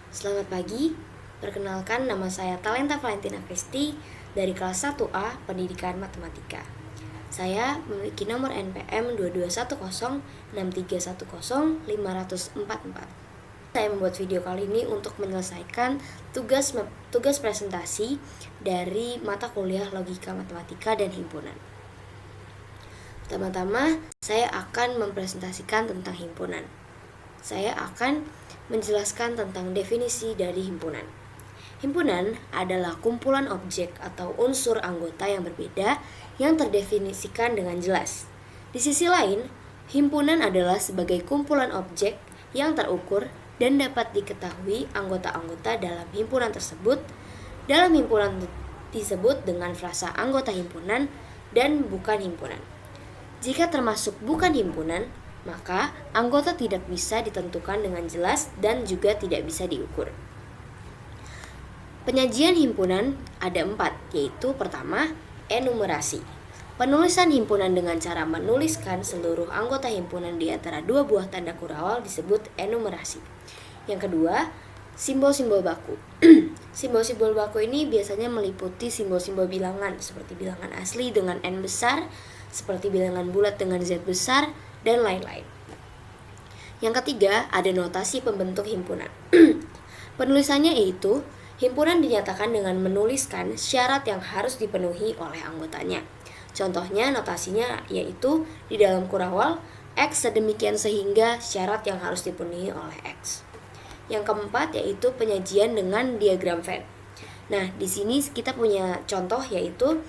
Selamat pagi, perkenalkan nama saya Talenta Valentina Kristi dari kelas 1A Pendidikan Matematika. Saya memiliki nomor NPM 221063105444. Saya membuat video kali ini untuk menyelesaikan tugas presentasi dari mata kuliah Logika Matematika dan Himpunan. Pertama-tama, saya akan mempresentasikan tentang himpunan. Saya akan menjelaskan tentang definisi dari himpunan. Himpunan adalah kumpulan objek atau unsur anggota yang berbeda yang terdefinisikan dengan jelas. Di sisi lain, himpunan adalah sebagai kumpulan objek yang terukur dan dapat diketahui anggota-anggota dalam himpunan tersebut. Dalam himpunan disebut dengan frasa anggota himpunan dan bukan himpunan. Jika termasuk bukan himpunan, maka anggota tidak bisa ditentukan dengan jelas dan juga tidak bisa diukur. Penyajian himpunan ada 4, yaitu pertama, enumerasi. Penulisan himpunan dengan cara menuliskan seluruh anggota himpunan di antara dua buah tanda kurawal disebut enumerasi. Yang kedua, simbol-simbol baku. Simbol-simbol baku ini biasanya meliputi simbol-simbol bilangan seperti bilangan asli dengan N besar, seperti bilangan bulat dengan Z besar, dan lain-lain. Yang ketiga, ada notasi pembentuk himpunan. Penulisannya yaitu, himpunan dinyatakan dengan menuliskan syarat yang harus dipenuhi oleh anggotanya. Contohnya notasinya yaitu di dalam kurawal X sedemikian sehingga syarat yang harus dipenuhi oleh X. Yang keempat yaitu penyajian dengan diagram Venn. Nah, di sini kita punya contoh yaitu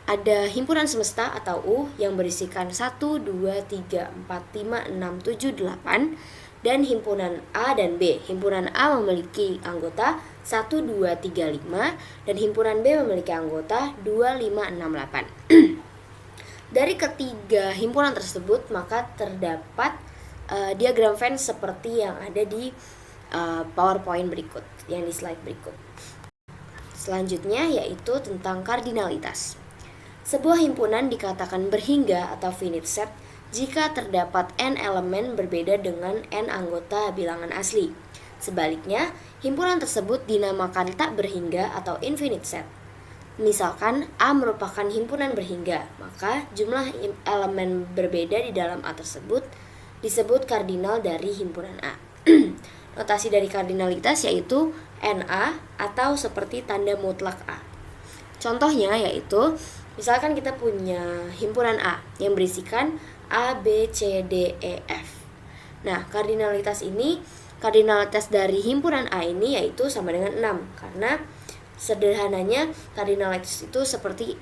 ada himpunan semesta atau U yang berisikan 1, 2, 3, 4, 5, 6, 7, 8 dan himpunan A dan B. Himpunan A memiliki anggota 1, 2, 3, 5 dan himpunan B memiliki anggota 2, 5, 6, 8. Dari ketiga himpunan tersebut maka terdapat diagram Venn seperti yang ada di PowerPoint berikut, yang di slide berikut. Selanjutnya yaitu tentang kardinalitas. Sebuah himpunan dikatakan berhingga atau finite set jika terdapat n elemen berbeda dengan n anggota bilangan asli. Sebaliknya, himpunan tersebut dinamakan tak berhingga atau infinite set. Misalkan A merupakan himpunan berhingga, maka jumlah elemen berbeda di dalam A tersebut disebut kardinal dari himpunan A. Notasi dari kardinalitas yaitu NA atau seperti tanda mutlak A. Contohnya yaitu misalkan kita punya himpunan A yang berisikan A, B, C, D, E, F. Nah, kardinalitas dari himpunan A ini yaitu sama dengan 6. Karena sederhananya kardinalitas itu seperti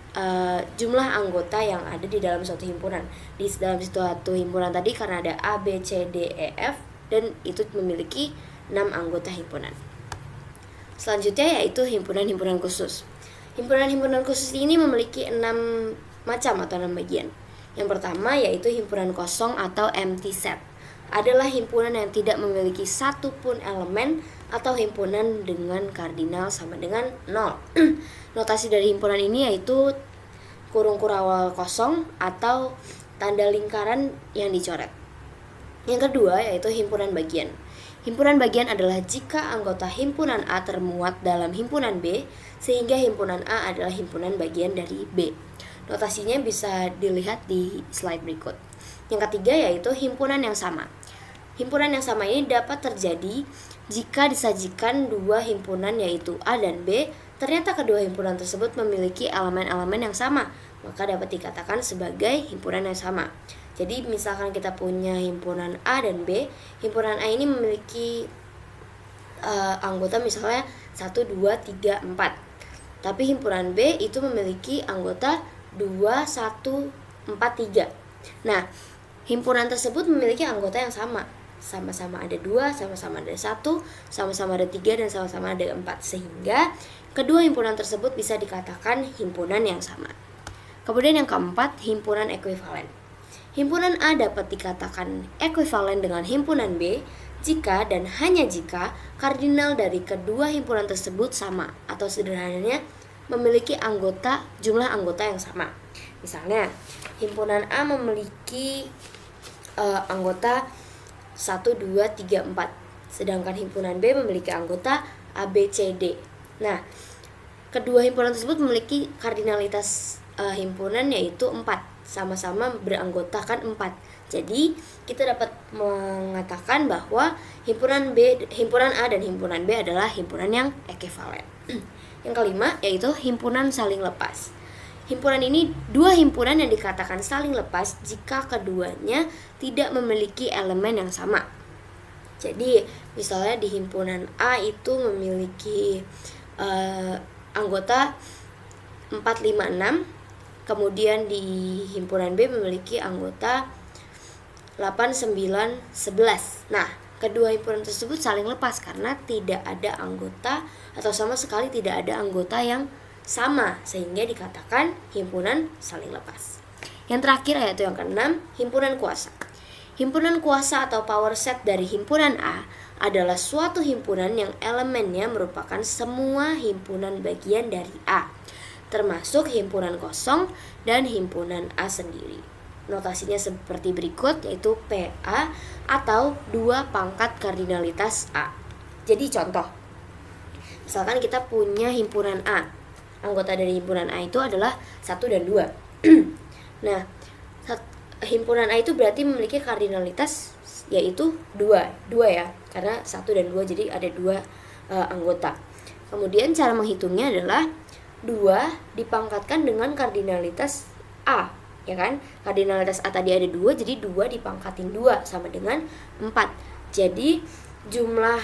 jumlah anggota yang ada di dalam suatu himpunan. Di dalam suatu himpunan tadi karena ada A, B, C, D, E, F dan itu memiliki 6 anggota himpunan. Selanjutnya yaitu himpunan-himpunan khusus. Himpunan-himpunan khusus ini memiliki 6 macam atau 6 bagian. Yang pertama yaitu himpunan kosong atau empty set. Adalah himpunan yang tidak memiliki satu pun elemen atau himpunan dengan kardinal sama dengan 0. Notasi dari himpunan ini yaitu kurung kurawal kosong atau tanda lingkaran yang dicoret. Yang kedua yaitu himpunan bagian. Himpunan bagian adalah jika anggota himpunan A termuat dalam himpunan B, sehingga himpunan A adalah himpunan bagian dari B. Notasinya bisa dilihat di slide berikut. Yang ketiga yaitu himpunan yang sama. Himpunan yang sama ini dapat terjadi jika disajikan dua himpunan yaitu A dan B, ternyata kedua himpunan tersebut memiliki elemen-elemen yang sama, maka dapat dikatakan sebagai himpunan yang sama. Jadi misalkan kita punya himpunan A dan B, himpunan A ini memiliki anggota misalnya 1, 2, 3, 4. Tapi himpunan B itu memiliki anggota 2, 1, 4, 3. Nah, himpunan tersebut memiliki anggota yang sama. Sama-sama ada 2, sama-sama ada 1, sama-sama ada 3, dan sama-sama ada 4. Sehingga kedua himpunan tersebut bisa dikatakan himpunan yang sama. Kemudian yang keempat, himpunan ekuivalen. Himpunan A dapat dikatakan ekuivalen dengan himpunan B jika dan hanya jika kardinal dari kedua himpunan tersebut sama atau sederhananya memiliki jumlah anggota yang sama. Misalnya, himpunan A memiliki anggota 1, 2, 3, 4. sedangkan himpunan B memiliki anggota A, B, C, D. Nah, kedua himpunan tersebut memiliki kardinalitas himpunan yaitu 4, sama-sama beranggotakan 4. Jadi, kita dapat mengatakan bahwa himpunan A dan himpunan B adalah himpunan yang ekivalen. Yang kelima yaitu himpunan saling lepas. Himpunan ini dua himpunan yang dikatakan saling lepas jika keduanya tidak memiliki elemen yang sama. Jadi, misalnya di himpunan A itu memiliki anggota 4, 5, 6. Kemudian di himpunan B memiliki anggota 8, 9, 11. Nah, kedua himpunan tersebut saling lepas karena tidak ada anggota atau sama sekali tidak ada anggota yang sama, sehingga dikatakan himpunan saling lepas. Yang terakhir yaitu yang keenam, himpunan kuasa. Himpunan kuasa atau power set dari himpunan A adalah suatu himpunan yang elemennya merupakan semua himpunan bagian dari A, termasuk himpunan kosong dan himpunan A sendiri. Notasinya seperti berikut, yaitu PA atau 2 pangkat kardinalitas A. Jadi contoh, misalkan kita punya himpunan A. Anggota dari himpunan A itu adalah 1 dan 2. Nah, himpunan A itu berarti memiliki kardinalitas yaitu 2 ya, karena 1 dan 2, jadi ada 2 anggota. Kemudian cara menghitungnya adalah 2 dipangkatkan dengan kardinalitas A, ya kan? Kardinalitas A tadi ada 2, jadi 2 dipangkatin 2 sama dengan 4. Jadi jumlah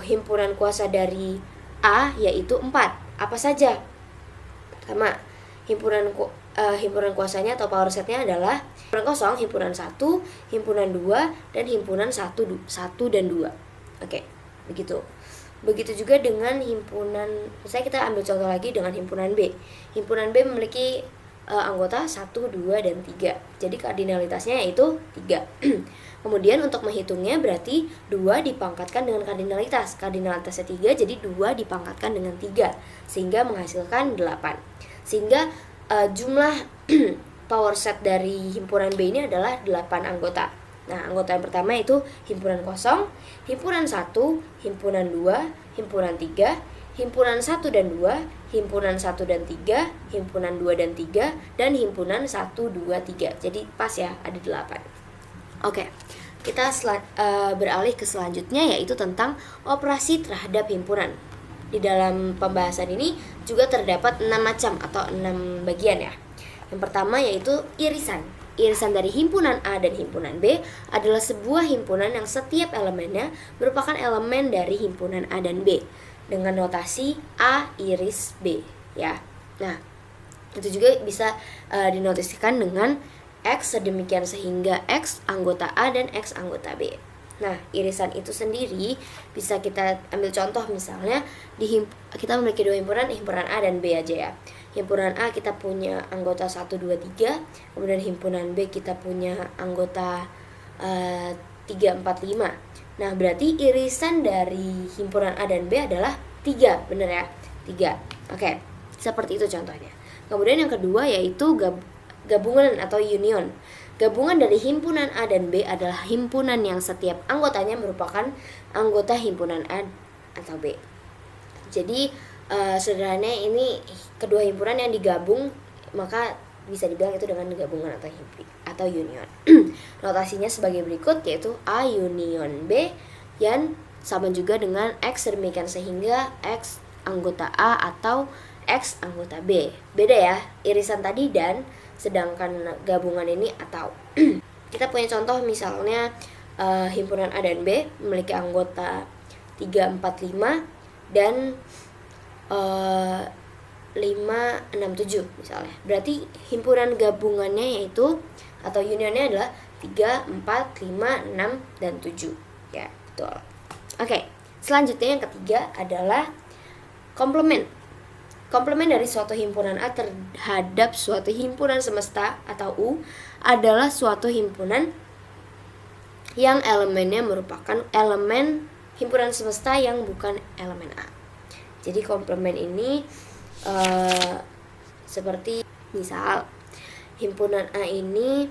himpunan kuasa dari A yaitu 4. Apa saja? Pertama, himpunan kuasanya atau power setnya adalah himpunan kosong, himpunan 1, himpunan 2, dan himpunan 1 dan 2. Oke, begitu. Begitu juga dengan himpunan, misalnya kita ambil contoh lagi dengan himpunan B. Himpunan B memiliki anggota 1, 2, dan 3. Jadi kardinalitasnya yaitu 3. Kemudian untuk menghitungnya berarti 2 dipangkatkan dengan kardinalitas. Kardinalitasnya 3, jadi 2 dipangkatkan dengan 3. Sehingga menghasilkan 8. Sehingga jumlah power set dari himpunan B ini adalah 8 anggota. Nah, anggota yang pertama itu himpunan kosong, himpunan 1, himpunan 2, himpunan 3, himpunan 1 dan 2, himpunan 1 dan 3, himpunan 2 dan 3, dan himpunan 1, 2, 3. Jadi pas ya, ada 8. Oke, kita beralih ke selanjutnya yaitu tentang operasi terhadap himpunan. Di dalam pembahasan ini juga terdapat 6 macam atau 6 bagian ya. Yang pertama yaitu irisan. Irisan dari himpunan A dan himpunan B adalah sebuah himpunan yang setiap elemennya merupakan elemen dari himpunan A dan B dengan notasi A iris B ya. Nah, itu juga bisa dinotasikan dengan X sedemikian sehingga X anggota A dan X anggota B. Nah, irisan itu sendiri bisa kita ambil contoh, misalnya kita memiliki 2 himpunan A dan B aja ya. Himpunan A kita punya anggota 1, 2, 3, kemudian himpunan B kita punya anggota 3, 4, 5. Nah, berarti irisan dari himpunan A dan B adalah 3, bener ya? 3. Oke, seperti itu contohnya. Kemudian yang kedua yaitu gabungan atau union. Gabungan dari himpunan A dan B adalah himpunan yang setiap anggotanya merupakan anggota himpunan A atau B. Jadi sederhananya ini kedua himpunan yang digabung, maka bisa dibilang itu dengan gabungan atau union. Notasinya sebagai berikut yaitu A union B yang sama juga dengan X demikian sehingga X anggota A atau X anggota B. Beda ya, irisan tadi dan, sedangkan gabungan ini atau. Kita punya contoh misalnya himpunan A dan B memiliki anggota 3, 4, 5 dan 5, 6, 7 misalnya. Berarti himpunan gabungannya yaitu atau unionnya adalah 3, 4, 5, 6, dan 7 ya, betul. Oke, selanjutnya yang ketiga adalah komplement. Komplement dari suatu himpunan A terhadap suatu himpunan semesta atau U adalah suatu himpunan yang elemennya merupakan elemen himpunan semesta yang bukan elemen A. Jadi komplement ini seperti misal himpunan A ini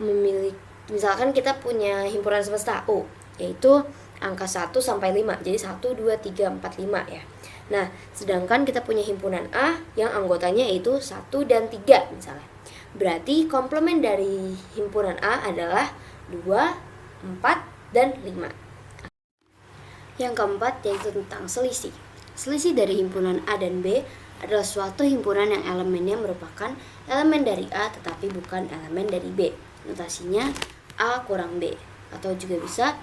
memiliki, misalkan kita punya himpunan semesta U, yaitu angka 1 sampai 5. Jadi 1, 2, 3, 4, 5 ya. Nah, sedangkan kita punya himpunan A yang anggotanya itu 1 dan 3 misalnya. Berarti komplement dari himpunan A adalah 2, 4, dan 5. Yang keempat yaitu tentang selisih. Selisih dari himpunan A dan B adalah suatu himpunan yang elemennya merupakan elemen dari A tetapi bukan elemen dari B. Notasinya A kurang B, atau juga bisa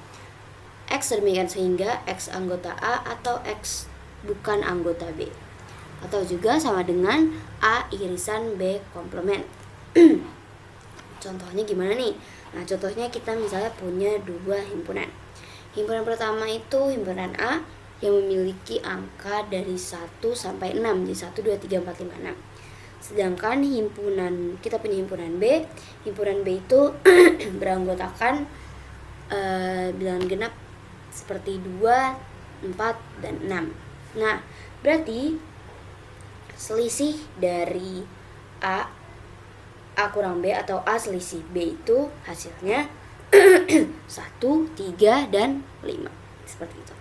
X demikian sehingga X anggota A atau X bukan anggota B, atau juga sama dengan A irisan B komplement. Contohnya gimana nih? Nah, contohnya kita misalnya punya dua himpunan. Himpunan pertama itu himpunan A yang memiliki angka dari 1 sampai 6. Jadi 1, 2, 3, 4, 5, 6. Sedangkan kita punya himpunan B. Himpunan B itu beranggotakan bilangan genap seperti 2, 4, dan 6. Nah, berarti selisih dari A kurang B atau A selisih B itu hasilnya 1, 3, dan 5. Seperti itu.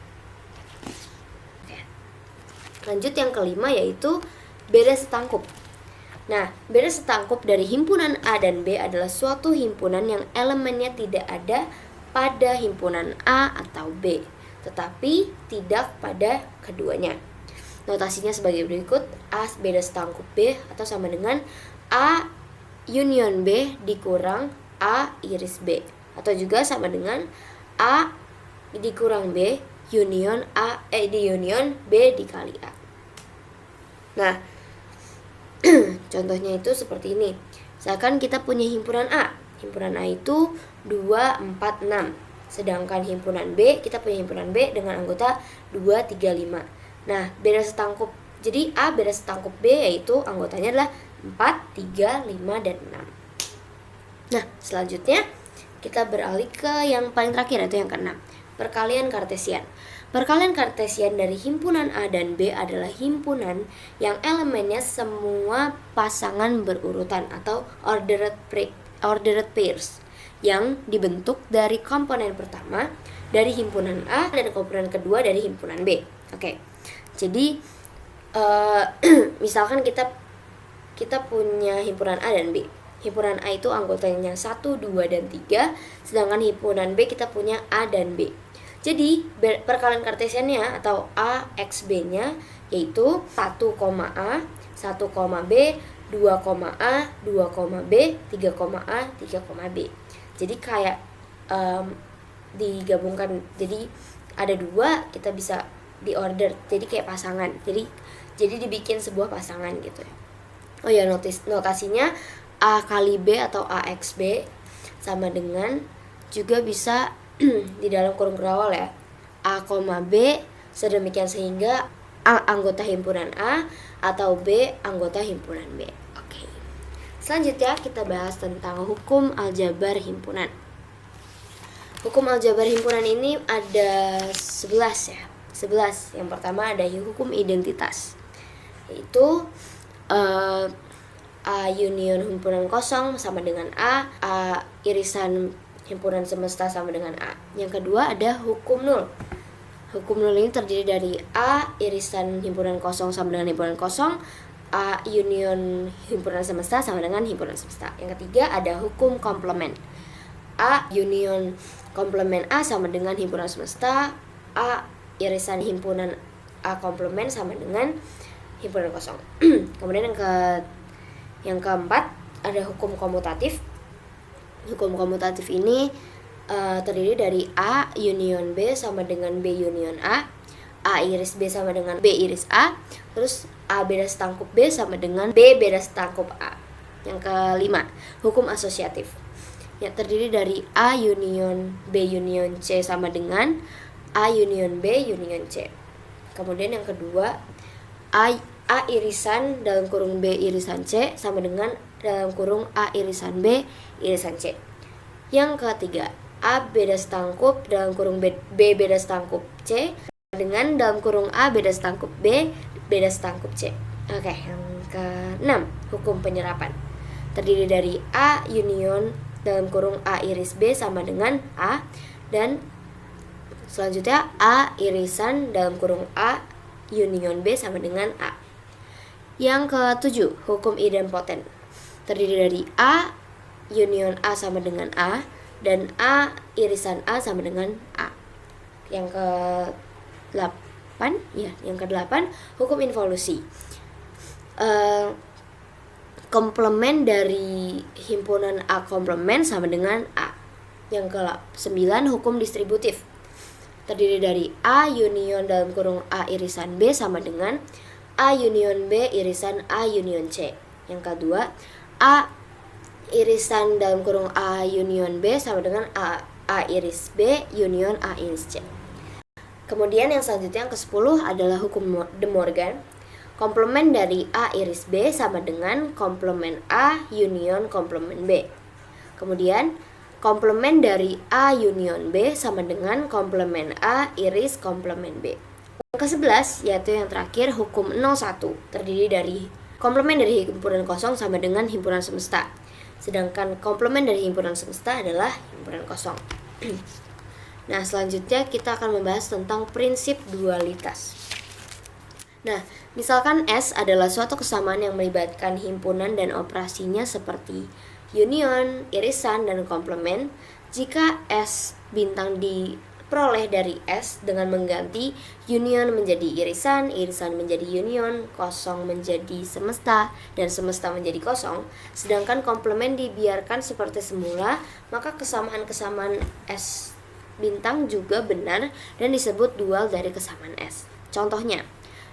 Oke. Lanjut yang kelima yaitu beda setangkup. Nah, beda setangkup dari himpunan A dan B adalah suatu himpunan yang elemennya tidak ada pada himpunan A atau B, tetapi tidak pada keduanya. Notasinya sebagai berikut: A beda setangkup B atau sama dengan A union B dikurang A iris B, atau juga sama dengan A dikurang B union union B dikali A. Nah, contohnya itu seperti ini. Misalkan kita punya himpunan A. Himpunan A itu 2, 4, 6. Sedangkan himpunan B, kita punya himpunan B dengan anggota 2, 3, 5. Nah, beda setangkup. Jadi A beda setangkup B yaitu anggotanya adalah 4, 3, 5, dan 6. Nah, selanjutnya kita beralih ke yang paling terakhir, yaitu yang ke-6. Perkalian kartesian. Perkalian kartesian dari himpunan A dan B adalah himpunan yang elemennya semua pasangan berurutan atau ordered pairs yang dibentuk dari komponen pertama dari himpunan A dan komponen kedua dari himpunan B. Oke. Jadi misalkan kita punya himpunan A dan B. Himpunan A itu anggotanya 1, 2, dan 3. Sedangkan himpunan B kita punya A dan B. Jadi perkalian kartesiannya atau A x B nya yaitu 1, A, 1, B, 2, A, 2, B, 3, A, 3, B. Jadi kayak digabungkan. Jadi ada dua, kita bisa diorder. Jadi kayak pasangan. Jadi dibikin sebuah pasangan gitu ya. Oh ya, notasinya A kali B atau AX B sama dengan juga bisa di dalam kurung kerawal ya. A, B sedemikian sehingga A anggota himpunan A atau B anggota himpunan B. Oke. Selanjutnya kita bahas tentang hukum aljabar himpunan. Hukum aljabar himpunan ini ada 11 ya. 11. Yang pertama ada hukum identitas. Yaitu A union himpunan kosong sama dengan A irisan himpunan semesta sama dengan A. Yang kedua ada hukum nul. Hukum nul ini terdiri dari A irisan himpunan kosong sama dengan himpunan kosong, A union himpunan semesta sama dengan himpunan semesta. Yang ketiga ada hukum komplement. A union komplement A sama dengan himpunan semesta, A irisan himpunan A komplement sama dengan himpunan kosong. Kemudian yang keempat ada hukum komutatif. Hukum komutatif ini terdiri dari A union B sama dengan B union A iris B sama dengan B iris A, terus A beda setangkup B sama dengan B beda setangkup A. Yang kelima, hukum asosiatif. Yang terdiri dari A union B union C sama dengan A union B union C. Kemudian yang kedua, A irisan dalam kurung B irisan C sama dengan dalam kurung A irisan B irisan C. Yang ketiga, A beda setangkup dalam kurung B beda setangkup C dengan dalam kurung A beda setangkup B beda setangkup C. Oke, yang keenam, hukum penyerapan. Terdiri dari A union dalam kurung A iris B sama dengan A dan Selanjutnya A irisan dalam kurung A union B sama dengan A. Yang ketujuh, hukum idempoten. Terdiri dari A union A sama dengan A dan A irisan A sama dengan A. Yang ke-8, hukum involusi. Komplement dari himpunan A komplement sama dengan A. Yang ke-9, hukum distributif. Terdiri dari A union dalam kurung A irisan B sama dengan A union B irisan A union C. Yang kedua, A irisan dalam kurung A union B sama dengan A iris B union A iris C. Kemudian yang selanjutnya yang ke-10 adalah hukum De Morgan. Komplement dari A iris B sama dengan komplement A union komplement B. Kemudian komplement dari A union B sama dengan komplement A iris komplement B. Yang ke-11 yaitu yang terakhir, hukum 01. Terdiri dari komplement dari himpunan kosong sama dengan himpunan semesta. Sedangkan komplement dari himpunan semesta adalah himpunan kosong. Nah, selanjutnya kita akan membahas tentang prinsip dualitas. Nah, misalkan S adalah suatu kesamaan yang melibatkan himpunan dan operasinya seperti union, irisan, dan komplement. Jika S bintang diperoleh dari S dengan mengganti union menjadi irisan, irisan menjadi union, kosong menjadi semesta, dan semesta menjadi kosong, sedangkan komplement dibiarkan seperti semula, maka kesamaan-kesamaan S bintang juga benar dan disebut dual dari kesamaan S. Contohnya,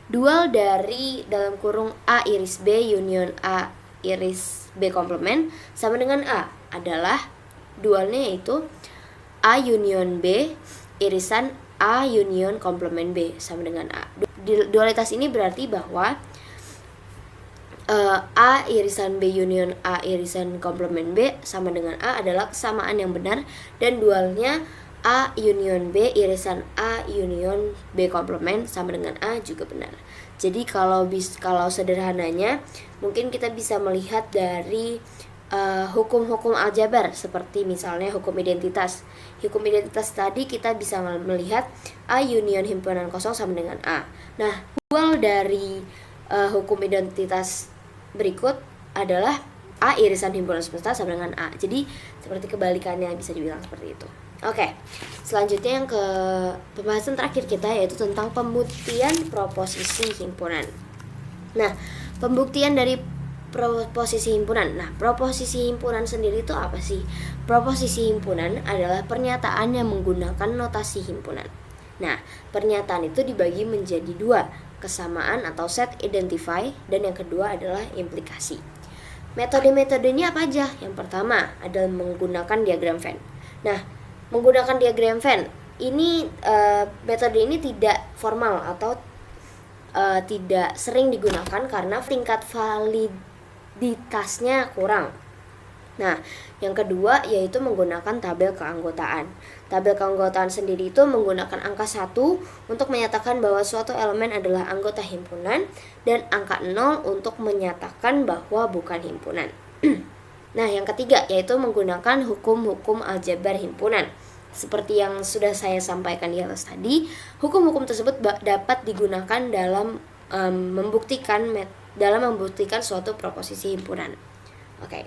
dual dari dalam kurung A iris B union A iris B komplement sama dengan A adalah dualnya yaitu A union B irisan A union komplement B sama dengan A. Dualitas ini berarti bahwa A irisan B union A irisan komplement B sama dengan A adalah kesamaan yang benar dan dualnya A union B irisan A union B komplement sama dengan A juga benar. Jadi kalau sederhananya mungkin kita bisa melihat dari hukum-hukum aljabar seperti misalnya hukum identitas. Hukum identitas tadi kita bisa melihat A union himpunan kosong sama dengan A. Nah, dual dari hukum identitas berikut adalah A irisan himpunan semesta sama dengan A. Jadi seperti kebalikannya, bisa dibilang seperti itu. Oke, selanjutnya yang ke pembahasan terakhir kita yaitu tentang pembuktian proposisi himpunan. Nah, pembuktian dari proposisi himpunan. Nah, proposisi himpunan sendiri itu apa sih? Proposisi himpunan adalah pernyataan yang menggunakan notasi himpunan. Nah, pernyataan itu dibagi menjadi dua, kesamaan atau set identify, dan yang kedua adalah implikasi. Metode-metodenya apa aja? Yang pertama adalah menggunakan diagram Venn. Nah, menggunakan diagram Venn ini metode ini tidak formal atau tidak sering digunakan karena tingkat validitasnya kurang. Nah, yang kedua yaitu menggunakan tabel keanggotaan. Tabel keanggotaan sendiri itu menggunakan angka 1 untuk menyatakan bahwa suatu elemen adalah anggota himpunan dan angka 0 untuk menyatakan bahwa bukan himpunan. Nah, yang ketiga yaitu menggunakan hukum-hukum aljabar himpunan. Seperti yang sudah saya sampaikan di atas tadi, hukum-hukum tersebut dapat digunakan dalam membuktikan suatu proposisi himpunan. Oke.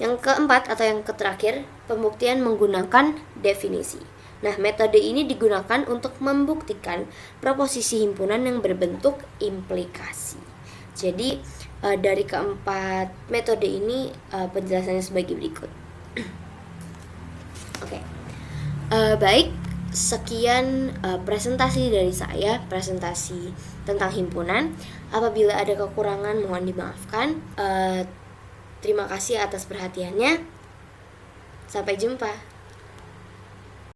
Yang keempat atau yang terakhir, pembuktian menggunakan definisi. Nah, metode ini digunakan untuk membuktikan proposisi himpunan yang berbentuk implikasi. Jadi dari keempat metode ini penjelasannya sebagai berikut. Oke. Baik, sekian presentasi dari saya, presentasi tentang himpunan. Apabila ada kekurangan mohon dimaafkan. Terima kasih atas perhatiannya. Sampai jumpa.